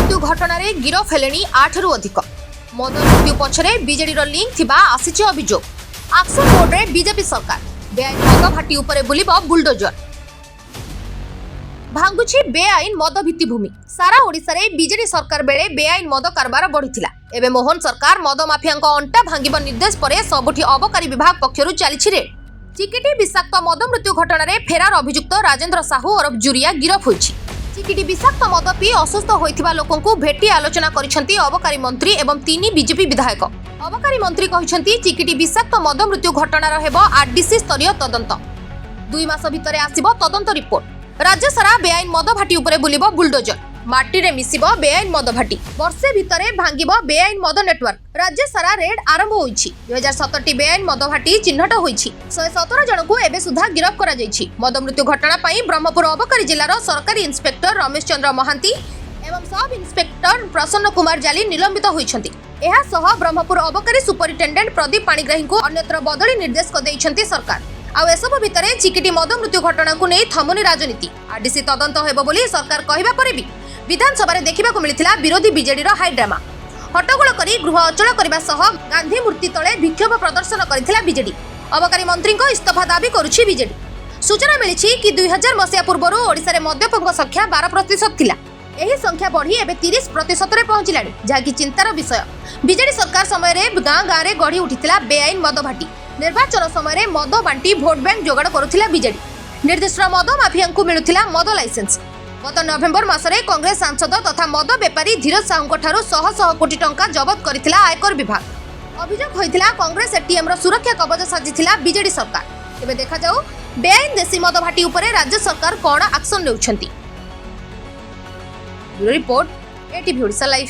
मृत्यु घटना रे गिरफ हेलेनी 8 रु अधिक। मद मृत्यु पछरे बीजेडी रो लिंक थिबा आसीछि अभियोग। एक्शन मोड रे बीजेपी सरकार बेआईन मद भाटी उपरे बुलिबो बुलडोजर। भांगुछि बेआईन मद भित्तिभूमि। सारा ओडिसा रे बीजेडी सरकार बेले बेआईन मद कारबार बढ़िथिला। एबे मोहन सरकार मद माफियांको अंटा भांगिबो निर्देश परे सबुठी अबकारी विभाग पक्षरु चालिछि रे। चिकिटी विषाक्त मद मृत्यु घटना रे फेरार अभियुक्त राजेंद्र साहू और जुरिया गिरफ होइछि। चिकिटी विषाक्त मद पी असुस्थ होइथिबा लोकंकु भेटी आलोचना करिसेंती अबकारी मंत्री एवं 3 बीजेपी विधायक। अबकारी मंत्री कहिसेंती चिकिटी विषाक्त मद मृत्यु घटना हेबो आरडीसी स्तरीय तदंत। 2 मास भितरे आसीबो तदंत रिपोर्ट। राज्य सारा बेआईन मद भाटी उपरे बुलिबो बुलडोजर। माटी रे मिसिबो बेआईन मद भाटी। वर्षे भितरे भांगिबो बेआईन मद नेटवर्क। राज्य सारा रेड आरंभ होइछि। 2017 बेआईन मद भाटी चिन्हट होइछि। 117 जनकु एबे सुधा गिरफ करा जाइछि। मद मृत्यु घटना पई ब्रह्मपुर अबकारी जिल्लार सरकारी इंस्पेक्टर रमेश चंद्र महांती एवं सब इंस्पेक्टर प्रसन्न कुमार जाली निलंबित होइछन्ति। एहा सह ब्रह्मपुर अबकारी सुपरिटेंडेंट प्रदीप पाणिग्राही को अन्यत्र बदली निर्देश को दैछन्ति सरकार। आउ एसबु भितरे चिकिटी मद मृत्यु घटना को नै थमुनी राजनीति। आरडीसी तदंत हेबो बोली सरकार कहिबा परे भी विधानसभा रे देखिबा को मिलिथिला विरोधी बीजेडी रो हाई ड्रामा। हट्टगोल करी गृह अचल करबा सह गांधी मूर्ति तळे विक्षोभ प्रदर्शन करिथिला बीजेडी। अबकारी मंत्री को इस्तीफा दाबी करूछि बीजेडी। सूचना मिलिछि कि 2000 मसिया पूर्वरु ओडिसा रे मद्यपक संख्या 12% थिला। एही संख्या बढ़ी एबे 30% रे पहुंचिलानी, जाकी चिंतार विषय। बीजेडी सरकार समय रे गां रे गढ़ी उठिथिला बेआईन मद भाटी। निर्वाचन समय रे मद बांटी भोट बैंक जोगाड़ करुथिला बीजेडी। निर्दिष्ट मद माफियांकु मिलुथिला मद लाइसेंस। गत नवेम्बर मासरे कांग्रेस सांसद तथा मद बेपारी धीरज साहू ठारू 100 कोटी टंका जबत करिथिला आयकर विभाग। अभियोग होइथिला कांग्रेस एटीएम रो सुरक्षा कवच साजिथिला बीजेडी सरकार। एबे देखा जाऊ बेआईन देसी मद भाटी उपरे राज्य सरकार कोन एक्शन नेउछंती। Report ATV Odisha live.